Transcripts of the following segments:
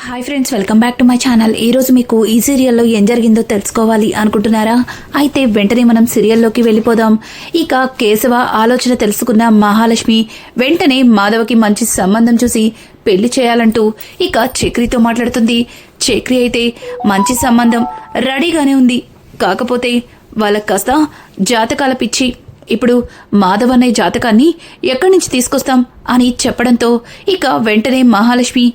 Hi friends, welcome back to my channel. ఈరోజు మీకు ఈ సీరియల్లో ఏం జరిగిందో తెలుసుకోవాలి అనుకుంటున్నారా? అయితే వెంటనే మనం సీరియల్లోకి వెళ్ళిపోదాం. ఇక కేశవ ఆలోచన తెలుసుకున్న మహాలక్ష్మి వెంటనే మాధవకి మంచి సంబంధం చూసి పెళ్లి చేయాలంటూ ఇక చక్రితో మాట్లాడుతుంది. చక్రి అయితే మంచి సంబంధం రెడీగానే ఉంది, కాకపోతే వాళ్ళకి కాస్త జాతకాల పిచ్చి. ఇప్పుడు మాధవ్ అనే జాతకాన్ని ఎక్కడి నుంచి తీసుకొస్తాం అని చెప్పడంతో ఇక వెంటనే మహాలక్ష్మి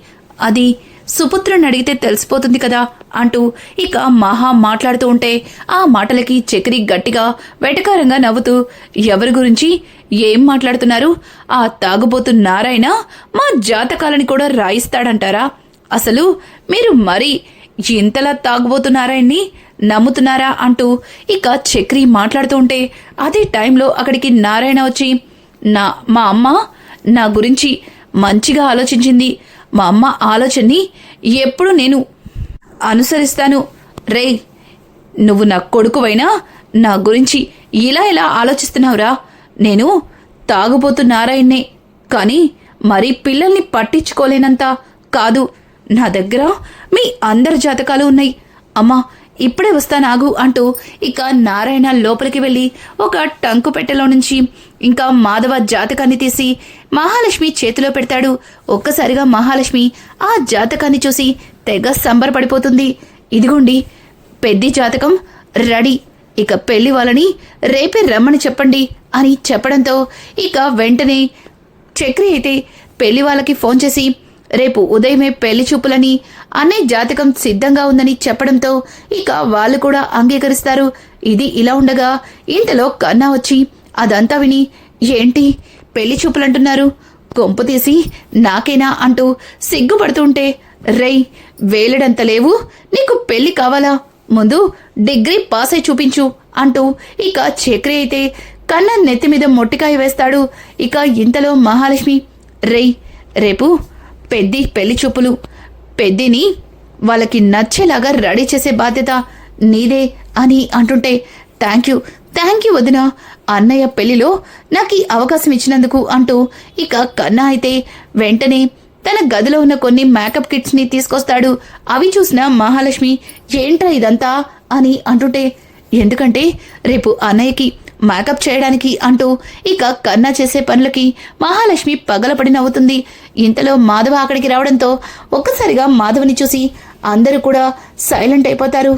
అది సుపుత్రుని అడిగితే తెలిసిపోతుంది కదా అంటూ ఇక మహా మాట్లాడుతూ ఉంటే ఆ మాటలకి చక్రి గట్టిగా వెటకారంగా నవ్వుతూ, ఎవరి గురించి ఏం మాట్లాడుతున్నారు? ఆ తాగుబోతు నారాయణ మా జాతకాలని కూడా రాయిస్తాడంటారా? అసలు మీరు మరీ ఇంతలా తాగుబోతు నారాయణ్ణి నమ్ముతున్నారా అంటూ ఇక చక్రి మాట్లాడుతూ ఉంటే అదే టైంలో అక్కడికి నారాయణ వచ్చి, మా అమ్మ నా గురించి మంచిగా ఆలోచించింది. మా అమ్మ ఆలోచనని ఎప్పుడు నేను అనుసరిస్తాను. రేయ్, నువ్వు నా కొడుకువైనా నా గురించి ఇలా ఆలోచిస్తున్నావురా? నేను తాగుబోతు నారాయణ్నే, కానీ మరీ పిల్లల్ని పట్టించుకోలేనంత కాదు. నా దగ్గర మీ అందరి జాతకాలు ఉన్నాయి. అమ్మా ఇప్పుడే వస్తానాగు అంటూ ఇక నారాయణ లోపలికి వెళ్ళి ఒక టంకు పెట్టెలో నుంచి ఇంకా మాధవ జాతకాన్ని తీసి మహాలక్ష్మి చేతిలో పెడతాడు. ఒక్కసారిగా మహాలక్ష్మి ఆ జాతకాన్ని చూసి తెగ సంబరపడిపోతుంది. ఇదిగోండి పెద్ద జాతకం రెడీ, ఇక పెళ్లి వాళ్ళని రేపే రమ్మని చెప్పండి అని చెప్పడంతో ఇక వెంటనే చక్రి అయితే పెళ్లి వాళ్ళకి ఫోన్ చేసి రేపు ఉదయమే పెళ్లి చూపులని అనే జాతకం సిద్ధంగా ఉందని చెప్పడంతో ఇక వాళ్ళు కూడా అంగీకరిస్తారు. ఇది ఇలా ఉండగా ఇంతలో కన్నా వచ్చి అదంతా విని, ఏంటి పెళ్లి చూపులంటున్నారు, కొంపు తీసి నాకేనా అంటూ సిగ్గుపడుతుంటే, రేయ్ వేలడంత లేవు, నీకు పెళ్లి కావాలా? ముందు డిగ్రీ పాస్ అయి చూపించు అంటూ ఇక చక్రి అయితే కన్నా నెత్తి మీద మొట్టికాయ వేస్తాడు. ఇక ఇంతలో మహాలక్ష్మి, రేయ్ రేపు పెళ్లి చూపులు, పెద్దిని వాళ్ళకి నచ్చేలాగా రెడీ చేసే బాధ్యత నీదే అని అంటుంటే, థ్యాంక్ యూ వదినా, అన్నయ్య పెళ్లిలో నాకు ఈ అవకాశం ఇచ్చినందుకు అంటూ ఇక కన్నా అయితే వెంటనే తన గదిలో ఉన్న కొన్ని మేకప్ కిట్స్ ని తీసుకొస్తాడు. అవి చూసిన మహాలక్ష్మి, ఏంట్రా ఇదంతా అని అంటుంటే, ఎందుకంటే రేపు అన్నయ్యకి మేకప్ చేయడానికి అంటూ ఇక కన్నా చేసే పనులకి మహాలక్ష్మి పగలపడి నవ్వుతుంది. ఇంతలో మాధవ అక్కడికి రావడంతో ఒక్కసారిగా మాధవని చూసి అందరూ కూడా సైలెంట్ అయిపోతారు.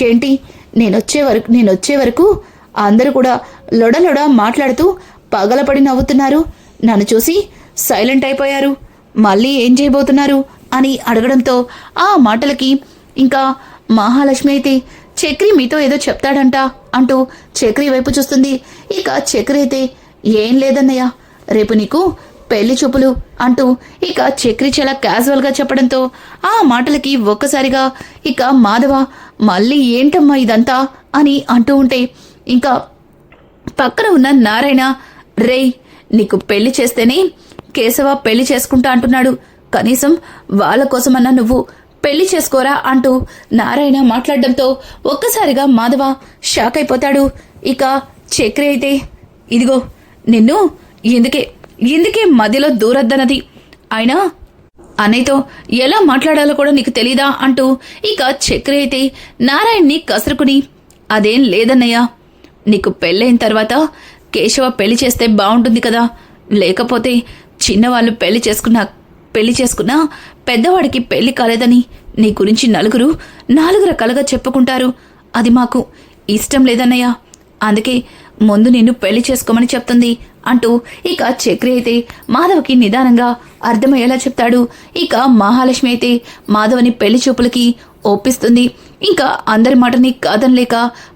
ఏంటి నేనొచ్చే వరకు అందరూ కూడా లొడలొడ మాట్లాడుతూ పగలపడి నవ్వుతున్నారు, నన్ను చూసి సైలెంట్ అయిపోయారు, మళ్ళీ ఏం చేయబోతున్నారు అని అడగడంతో ఆ మాటలకి ఇంకా మహాలక్ష్మి అయితే, చక్రి మీతో ఏదో చెప్తాడంట అంటూ చక్రి వైపు చూస్తుంది. ఇక చక్రి అయితే, ఏం లేదన్నయ్య, రేపు నీకు పెళ్లి చూపులు అంటూ ఇక చక్రి చాలా క్యాజువల్ గా చెప్పడంతో ఆ మాటలకి ఒక్కసారిగా ఇక మాధవ, మళ్ళీ ఏంటమ్మా ఇదంతా అని అంటూ ఉంటే ఇంకా పక్కన ఉన్న నారాయణ, రేయ్ నీకు పెళ్లి చేస్తేనే కేశవ పెళ్లి చేసుకుంటా అంటున్నాడు, కనీసం వాళ్ళ కోసమన్నా నువ్వు పెళ్లి చేసుకోరా అంటూ నారాయణ మాట్లాడడంతో ఒక్కసారిగా మాధవ షాక్ అయిపోతాడు. ఇక చక్రి అయితే, ఇదిగో నిన్ను ఎందుకే మధ్యలో దూరద్దన్నది, అయినా అన్నయ్యతో ఎలా మాట్లాడాలో కూడా నీకు తెలీదా అంటూ ఇక చక్రి అయితే నారాయణ్ని కసురుకుని, అదేం లేదన్నయ్య, నీకు పెళ్ళైన తర్వాత కేశవ పెళ్లి చేస్తే బాగుంటుంది కదా, లేకపోతే చిన్నవాళ్ళు పెళ్లి చేసుకున్నా పెద్దవాడికి పెళ్లి కాలేదని నీ గురించి నలుగురు రకాలుగా చెప్పుకుంటారు, అది మాకు ఇష్టం లేదన్నయ్య, అందుకే ముందు నిన్ను పెళ్లి చేసుకోమని చెప్తుంది అంటూ ఇక చక్రి అయితే మాధవకి నిదానంగా అర్థమయ్యేలా చెప్తాడు. ఇక మహాలక్ష్మి అయితే మాధవని పెళ్లి చూపులకి ఒప్పిస్తుంది. ఇంకా అందరి మాటని కాదనలేక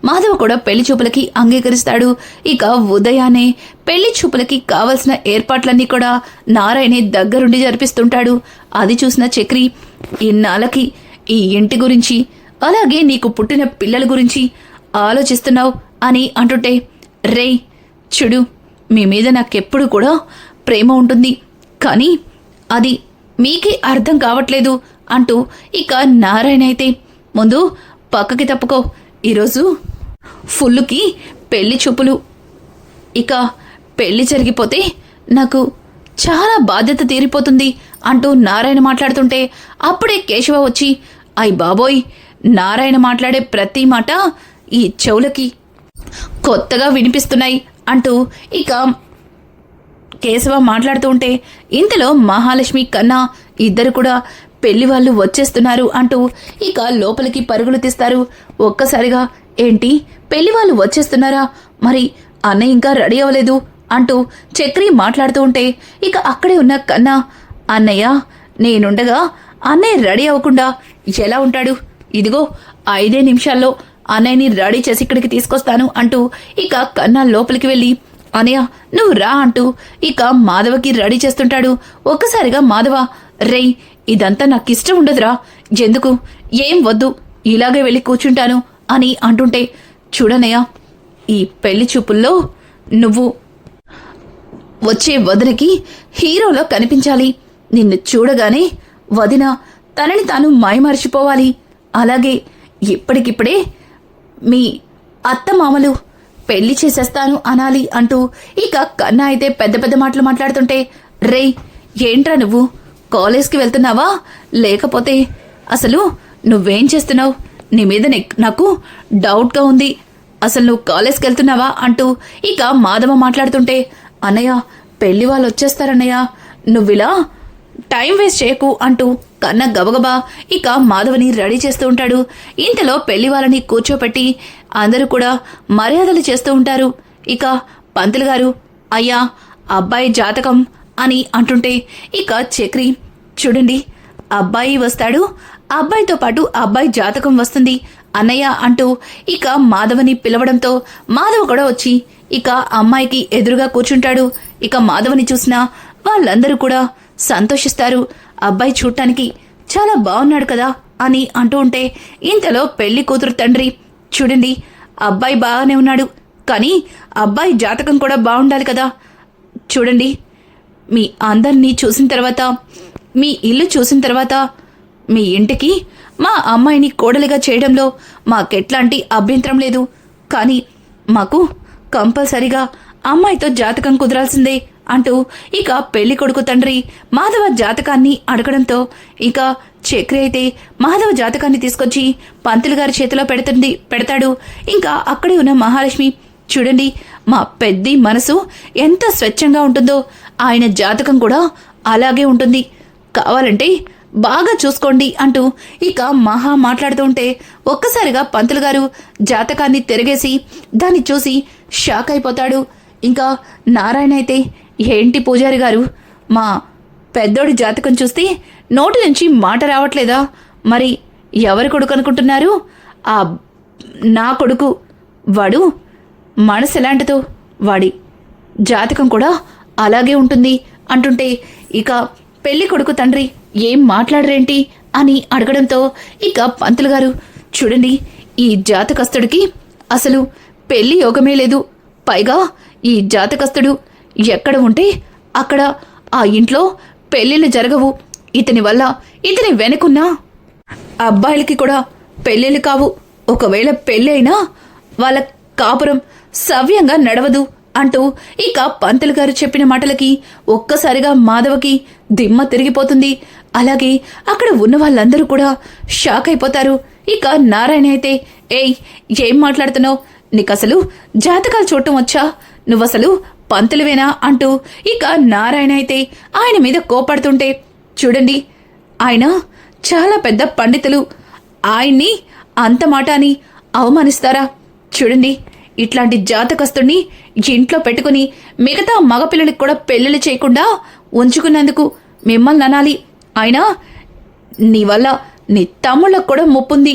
మాధవ కూడా పెళ్లి చూపులకి అంగీకరిస్తాడు. ఇక ఉదయాన్నే పెళ్లి చూపులకి కావలసిన ఏర్పాట్లన్నీ కూడా నారాయణే దగ్గరుండి జరిపిస్తుంటాడు. అది చూసిన చక్రి, ఇన్నాళ్ళకి ఈ ఇంటి గురించి అలాగే నీకు పుట్టిన పిల్లల గురించి ఆలోచిస్తున్నావు అని అంటుంటే, రేయ్ చూడు, మీ మీద నాకెప్పుడు కూడా ప్రేమ ఉంటుంది, కానీ అది మీకే అర్థం కావట్లేదు అంటూ ఇక నారాయణ అయితే, ముందు పక్కకి తప్పుకో, ఈరోజు ఫుల్లుకి పెళ్లి చూపులు, ఇక పెళ్లి జరిగిపోతే నాకు చాలా బాధ్యత తీరిపోతుంది అంటూ నారాయణ మాట్లాడుతుంటే అప్పుడే కేశవ వచ్చి, అయ్ బాబోయ్, నారాయణ మాట్లాడే ప్రతి మాట ఈ చెవులకి కొత్తగా వినిపిస్తున్నాయి అంటూ ఇక కేశవ మాట్లాడుతూ ఉంటే ఇంతలో మహాలక్ష్మి కన్నా ఇద్దరు కూడా పెళ్లి వాళ్ళు వచ్చేస్తున్నారు అంటూ ఇక లోపలికి పరుగులు తీస్తారు. ఒక్కసారిగా ఏంటి పెళ్లి వాళ్ళు వచ్చేస్తున్నారా, మరి అన్నయ్య ఇంకా రెడీ అవ్వలేదు అంటూ చక్రి మాట్లాడుతూ ఉంటే ఇక అక్కడే ఉన్న కన్నా, అన్నయ్య నేనుండగా అన్నయ్య రెడీ అవ్వకుండా ఎలా ఉంటాడు, ఇదిగో 5 నిమిషాల్లో అన్నయ్యని రెడీ చేసి ఇక్కడికి తీసుకొస్తాను అంటూ ఇక కన్నా లోపలికి వెళ్ళి, అన్నయ్య నువ్వు రా అంటూ ఇక మాధవకి రెడీ చేస్తుంటాడు. ఒక్కసారిగా మాధవ, రేయ్ ఇదంతా నాకిష్టం ఉండదురా, ఎందుకు ఏం వద్దు, ఇలాగే వెళ్ళి కూర్చుంటాను అని అంటుంటే, చూడనయ్య ఈ పెళ్లి చూపుల్లో నువ్వు వచ్చే వదినకి హీరోలో కనిపించాలి, నిన్ను చూడగానే వదిన తనని తాను మాయమర్చిపోవాలి, అలాగే ఇప్పటికిప్పుడే మీ అత్తమామలు పెళ్లి చేసేస్తాను అనాలి అంటూ ఇక కన్నా అయితే పెద్ద పెద్ద మాటలు మాట్లాడుతుంటే, రేయ్ ఏంట్రా నువ్వు కాలేజ్కి వెళ్తున్నావా, లేకపోతే అసలు నువ్వేం చేస్తున్నావు, నీ మీద నాకు డౌట్గా ఉంది, అసలు నువ్వు కాలేజ్కి వెళ్తున్నావా అంటూ ఇక మాధవ మాట్లాడుతుంటే, అన్నయ్య పెళ్లి వాళ్ళు వచ్చేస్తారన్నయ్య, నువ్విలా టైం వేస్ట్ చేయకు అంటూ కన్న గబగబా ఇక మాధవని రెడీ చేస్తూ ఉంటాడు. ఇంతలో పెళ్లి వాళ్ళని కూర్చోపెట్టి అందరూ కూడా మర్యాదలు చేస్తూ ఉంటారు. ఇక పంతులు గారు, అయ్యా అబ్బాయి జాతకం అని అంటుంటే ఇక చక్రి, చూడండి అబ్బాయి వస్తాడు, అబ్బాయితో పాటు అబ్బాయి జాతకం వస్తుంది అన్నయ్య అంటూ ఇక మాధవని పిలవడంతో మాధవ కూడా వచ్చి ఇక అమ్మాయికి ఎదురుగా కూర్చుంటాడు. ఇక మాధవని చూసినా వాళ్ళందరూ కూడా సంతోషిస్తారు. అబ్బాయి చూడటానికి చాలా బాగున్నాడు కదా అని అంటూ ఉంటే ఇంతలో పెళ్లి కూతురు తండ్రి, చూడండి అబ్బాయి బాగానే ఉన్నాడు, కానీ అబ్బాయి జాతకం కూడా బాగుండాలి కదా, చూడండి మీ అందరినీ చూసిన తర్వాత, మీ ఇల్లు చూసిన తర్వాత మీ ఇంటికి మా అమ్మాయిని కోడలిగా చేయడంలో మాకెట్లాంటి అభ్యంతరం లేదు, కానీ మాకు కంపల్సరిగా అమ్మాయితో జాతకం కుదరాల్సిందే అంటూ ఇక పెళ్లి కొడుకు తండ్రి మాధవ జాతకాన్ని అడగడంతో ఇక చక్రి అయితే మాధవ జాతకాన్ని తీసుకొచ్చి పంతులు గారి చేతిలో పెడతాడు. ఇంకా అక్కడే ఉన్న మహాలక్ష్మి, చూడండి మా పెద్ది మనసు ఎంత స్వచ్ఛంగా ఉంటుందో ఆయన జాతకం కూడా అలాగే ఉంటుంది, కావాలంటే బాగా చూసుకోండి అంటూ ఇక మహా మాట్లాడుతూ ఉంటే ఒక్కసారిగా పంతులు గారు జాతకాన్ని తిరగేసి దాన్ని చూసి షాక్ అయిపోతాడు. ఇంకా నారాయణ అయితే, ఏంటి పూజారి గారు, మా పెద్దోడి జాతకం చూస్తే నోటి నుంచి మాట రావట్లేదా, మరి ఎవరి కొడుకు అనుకుంటున్నారు, ఆ నా కొడుకు, వాడు మనసు ఎలాంటిదో వాడి జాతకం కూడా అలాగే ఉంటుంది అంటుంటే ఇక పెళ్లి కొడుకు తండ్రి ఏం మాట్లాడరేంటి అని అడగడంతో ఇక పంతులు గారు, చూడండి ఈ జాతకస్తుడికి అసలు పెళ్లి యోగమే లేదు, పైగా ఈ జాతకస్తుడు ఎక్కడ ఉంటే అక్కడ ఆ ఇంట్లో పెళ్లిళ్ళు జరగవు, ఇతని వల్ల ఇతని వెనుకున్న అబ్బాయిలకి కూడా పెళ్లిళ్ళు కావు, ఒకవేళ పెళ్లి అయినా వాళ్ళ కాపురం సవ్యంగా నడవదు అంటూ ఇక పంతులు గారు చెప్పిన మాటలకి ఒక్కసారిగా మాధవకి దిమ్మ తిరిగిపోతుంది. అలాగే అక్కడ ఉన్న వాళ్ళందరూ కూడా షాక్ అయిపోతారు. ఇక నారాయణ అయితే, ఏయ్ ఏం మాట్లాడుతున్నావు, నీకసలు జాతకాలు చూడటం వచ్చా, నువ్వసలు పంతులువేనా అంటూ ఇక నారాయణ అయితే ఆయన మీద కోపడుతుంటే, చూడండి ఆయన చాలా పెద్ద పండితులు, ఆయన్ని అంత మాట అని అవమానిస్తారా, చూడండి ఇట్లాంటి జాతకస్తుడిని ఇంట్లో పెట్టుకుని మిగతా మగపిల్లలకి కూడా పెళ్లిళ్ళు చేయకుండా ఉంచుకున్నందుకు మిమ్మల్ని అనాలి, అయినా నీ వల్ల నీ తమ్ముళ్ళకు కూడా ముప్పుంది,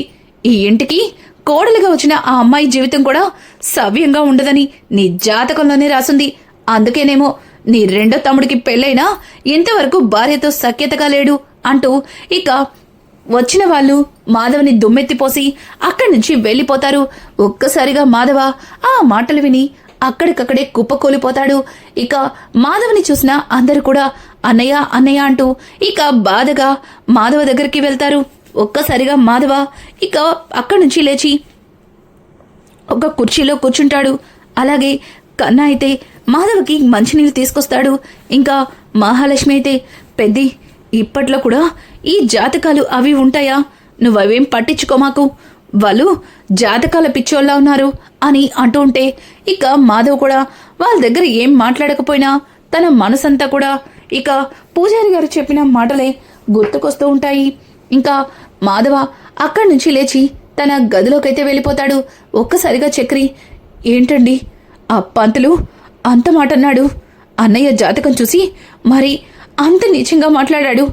ఈ ఇంటికి కోడలుగా వచ్చిన ఆ అమ్మాయి జీవితం కూడా సవ్యంగా ఉండదని నీ జాతకంలోనే రాసుంది, అందుకేనేమో నీ రెండో తమ్ముడికి పెళ్ళైనా ఇంతవరకు భార్యతో సఖ్యతగా లేడు అంటూ ఇక వచ్చిన వాళ్ళు మాధవని దుమ్మెత్తిపోసి అక్కడి నుంచి వెళ్ళిపోతారు. ఒక్కసారిగా మాధవ ఆ మాటలు విని అక్కడికక్కడే కుప్పకూలిపోతాడు. ఇక మాధవని చూసిన అందరూ కూడా అన్నయ్య అన్నయ్య అంటూ ఇక బాధగా మాధవ దగ్గరికి వెళ్తారు. ఒక్కసారిగా మాధవ ఇక అక్కడి నుంచి లేచి ఒక కుర్చీలో కూర్చుంటాడు. అలాగే కన్నా అయితే మాధవకి మంచినీళ్ళు తీసుకొస్తాడు. ఇంకా మహాలక్ష్మి అయితే, పెద్ది ఇప్పట్లో కూడా ఈ జాతకాలు అవి ఉంటాయా? నువ్వవేం పట్టించుకోమాకు, వాళ్ళు జాతకాల పిచ్చోళ్ళ ఉన్నారు అని అంటూ ఉంటే ఇక మాధవ్ కూడా వాళ్ళ దగ్గర ఏం మాట్లాడకపోయినా తన మనసంతా కూడా ఇక పూజారి గారు చెప్పిన మాటలే గుర్తుకొస్తూ ఉంటాయి. ఇంకా మాధవ అక్కడి నుంచి లేచి తన గదిలోకైతే వెళ్ళిపోతాడు. ఒక్కసారిగా చక్రి, ఏంటండి ఆ పంతులు అంత మాట అన్నాడు? అన్నయ్య జాతకం చూసి మరి అంత నీచంగా మాట్లాడాడు.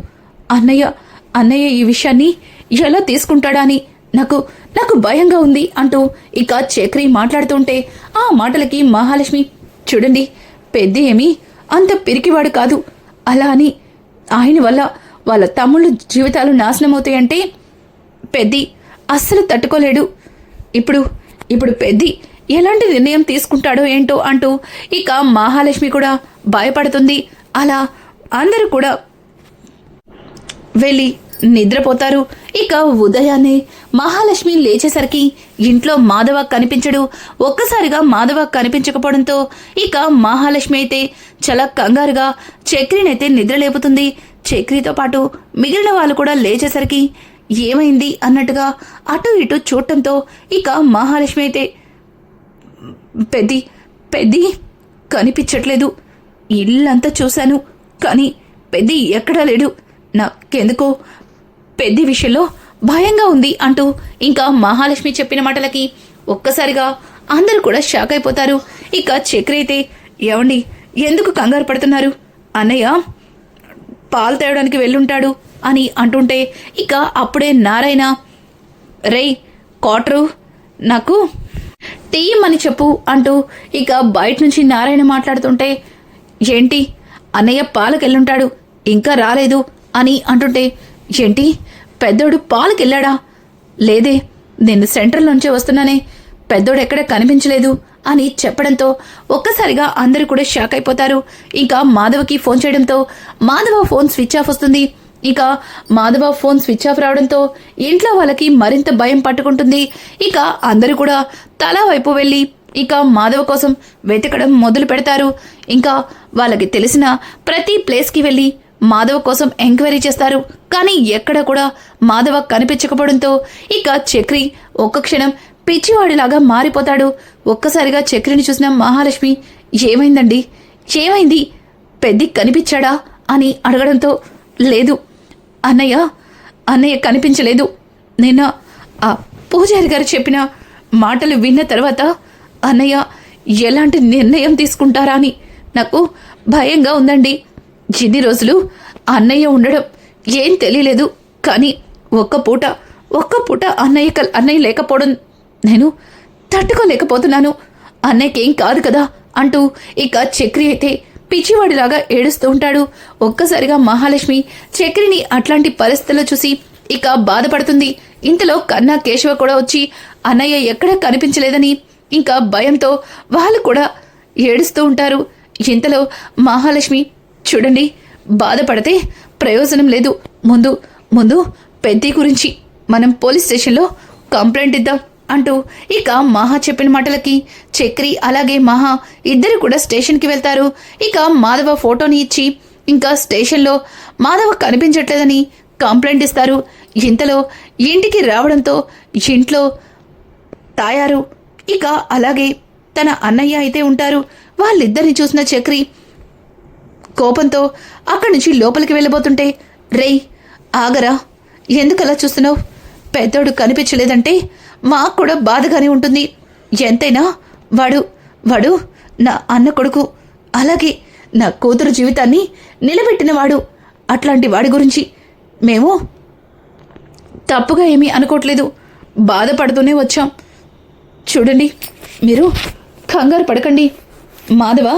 అన్నయ్య ఈ విషయాన్ని ఎలా తీసుకుంటాడా అని నాకు భయంగా ఉంది అంటూ ఇక చక్రి మాట్లాడుతుంటే ఆ మాటలకి మహాలక్ష్మి, చూడండి పెద్ద ఏమీ అంత పిరికివాడు కాదు, అలా అని ఆయన వల్ల వాళ్ళ తమ్ముళ్ళ జీవితాలు నాశనమవుతాయంటే పెద్ది అస్సలు తట్టుకోలేడు. ఇప్పుడు పెద్ది ఎలాంటి నిర్ణయం తీసుకుంటాడో ఏంటో అంటూ ఇక మహాలక్ష్మి కూడా భయపడుతుంది. అలా అందరూ కూడా వెళ్ళి నిద్రపోతారు. ఇక ఉదయాన్నే మహాలక్ష్మి లేచేసరికి ఇంట్లో మాధవ కనిపించడు. ఒక్కసారిగా మాధవ కనిపించకపోవడంతో ఇక మహాలక్ష్మి అయితే చాలా కంగారుగా చక్రినైతే నిద్రలేపుతుంది. చక్రితో పాటు మిగిలిన వాళ్ళు కూడా లేచేసరికి ఏమైంది అన్నట్టుగా అటు ఇటు చూడటంతో ఇక మహాలక్ష్మి అయితే, పెద్ది కనిపించట్లేదు, ఇల్లంతా చూశాను కానీ పెద్ది ఎక్కడా లేడు, నాకెందుకో పెద్ది విషయంలో భయంగా ఉంది అంటూ ఇంకా మహాలక్ష్మి చెప్పిన మాటలకి ఒక్కసారిగా అందరూ కూడా షాక్ అయిపోతారు. ఇక చక్రి అయితే, ఏమండి ఎందుకు కంగారు పడుతున్నారు? అన్నయ్య పాలు తేయడానికి వెళ్ళుంటాడు అని అంటుంటే ఇక అప్పుడే నారాయణ, రేయ్ క్వార్టరు నాకు టీ అని చెప్పు అంటూ ఇక బయట నుంచి నారాయణ మాట్లాడుతుంటే, ఏంటి అన్నయ్య పాలకెళ్ళుంటాడు ఇంకా రాలేదు అని అంటుంటే, ఏంటి పెద్దోడు పాలకెళ్ళాడా? లేదే, నేను సెంట్రల్ నుంచే వస్తున్నానే, పెద్దోడు ఎక్కడ కనిపించలేదు అని చెప్పడంతో ఒక్కసారిగా అందరూ కూడా షాక్ అయిపోతారు. ఇంకా మాధవకి ఫోన్ చేయడంతో మాధవ ఫోన్ స్విచ్ ఆఫ్ వస్తుంది. ఇక మాధవ ఫోన్ స్విచ్ ఆఫ్ రావడంతో ఇంట్లో వాళ్ళకి మరింత భయం పట్టుకుంటుంది. ఇక అందరూ కూడా తలా వైపు వెళ్ళి ఇక మాధవ కోసం వెతకడం మొదలు పెడతారు. ఇంకా వాళ్ళకి తెలిసిన ప్రతి ప్లేస్కి వెళ్ళి మాధవ కోసం ఎంక్వైరీ చేస్తారు. కానీ ఎక్కడ కూడా మాధవ కనిపించకపోవడంతో ఇక చక్రి ఒక్క క్షణం పిచ్చివాడిలాగా మారిపోతాడు. ఒక్కసారిగా చక్రిని చూసిన మహాలక్ష్మి, ఏమైందండి, ఏమైంది, పెద్ది కనిపించాడా అని అడగడంతో, లేదు అన్నయ్య కనిపించలేదు. నిన్న ఆ పూజారి గారు చెప్పిన మాటలు విన్న తర్వాత అన్నయ్య ఎలాంటి నిర్ణయం తీసుకుంటారా అని నాకు భయంగా ఉందండి. ఇన్ని రోజులు అన్నయ్య ఉండడం ఏం తెలియలేదు, కానీ ఒక్క పూట అన్నయ్య లేకపోవడం నేను తట్టుకోలేకపోతున్నాను. అన్నయ్యకేం కాదు కదా అంటూ ఇక చక్రి అయితే పిచ్చివాడిలాగా ఏడుస్తూ ఉంటాడు. ఒక్కసారిగా మహాలక్ష్మి చక్రిని అట్లాంటి పరిస్థితుల్లో చూసి ఇక బాధపడుతుంది. ఇంతలో కన్నా కేశవ కూడా వచ్చి అన్నయ్య ఎక్కడా కనిపించలేదని ఇంకా భయంతో వాళ్ళు కూడా ఏడుస్తూ ఉంటారు. ఇంతలో మహాలక్ష్మి, చూడండి బాధపడితే ప్రయోజనం లేదు, ముందు పెద్ది గురించి మనం పోలీస్ స్టేషన్లో కంప్లైంట్ ఇద్దాం అంటూ ఇక మహా చెప్పిన మాటలకి చక్రి అలాగే మహా ఇద్దరు కూడా స్టేషన్కి వెళ్తారు. ఇక మాధవ ఫోటోని ఇచ్చి ఇంకా స్టేషన్లో మాధవ కనిపించట్లేదని కంప్లైంట్ ఇస్తారు. ఇంతలో ఇంటికి రావడంతో ఇంట్లో తాయారు ఇక అలాగే తన అన్నయ్య అయితే ఉంటారు. వాళ్ళిద్దరిని చూసిన చక్రి కోపంతో అక్కడి నుంచి లోపలికి వెళ్ళబోతుంటే, రేయ్ ఆగరా, ఎందుకలా చూస్తున్నావు? పెద్దోడు కనిపించలేదంటే మాకు కూడా బాధగానే ఉంటుంది. ఎంతైనా వాడు నా అన్న కొడుకు, అలాగే నా కూతురు జీవితాన్ని నిలబెట్టినవాడు. అట్లాంటి వాడి గురించి మేము తప్పుగా ఏమీ అనుకోవట్లేదు, బాధపడుతూనే వచ్చాం. చూడండి, మీరు కంగారు పడకండి, మాధవ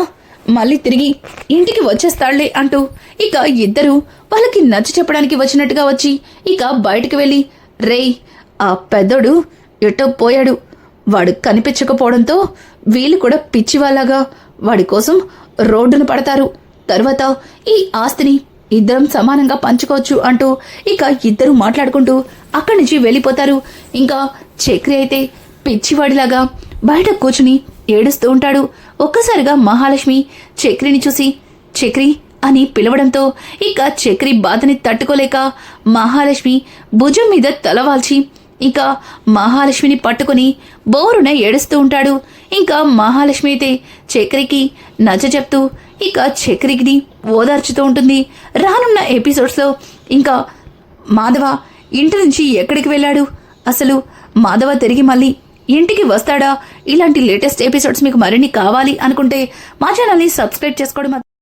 మళ్ళీ తిరిగి ఇంటికి వచ్చేస్తాళ్లే అంటూ ఇక ఇద్దరు వాళ్ళకి నచ్చ చెప్పడానికి వచ్చినట్టుగా వచ్చి ఇక బయటికి వెళ్ళి, రేయ్ ఆ పెద్దోడు ఎటో పోయాడు, వాడు కనిపించకపోవడంతో వీళ్ళు కూడా పిచ్చివాళ్ళగా వాడి కోసం రోడ్డును పడతారు. తర్వాత ఈ ఆస్తిని ఇద్దరం సమానంగా పంచుకోవచ్చు అంటూ ఇక ఇద్దరు మాట్లాడుకుంటూ అక్కడి నుంచి వెళ్ళిపోతారు. ఇంకా చక్రి అయితే పిచ్చివాడిలాగా బయట కూర్చుని ఏడుస్తూ ఉంటాడు. ఒక్కసారిగా మహాలక్ష్మి చక్రిని చూసి, చక్రి అని పిలవడంతో ఇక చక్రి బాధని తట్టుకోలేక మహాలక్ష్మి భుజం మీద తలవాల్చి ఇక మహాలక్ష్మిని పట్టుకుని బోరున ఏడుస్తూ ఉంటాడు. ఇంకా మహాలక్ష్మి అయితే చక్రికి నచ్చచెప్తూ ఇక చక్రికి ఓదార్చుతూ ఉంటుంది. రానున్న ఎపిసోడ్స్లో ఇంకా మాధవ ఇంటి నుంచి ఎక్కడికి వెళ్ళాడు, అసలు మాధవ తిరిగి మళ్ళీ ఇంటికి వస్తాడా? ఇలాంటి లేటెస్ట్ ఎపిసోడ్స్ మీకు మరిన్ని కావాలి అనుకుంటే మా ఛానల్ని సబ్స్క్రైబ్ చేసుకోవడం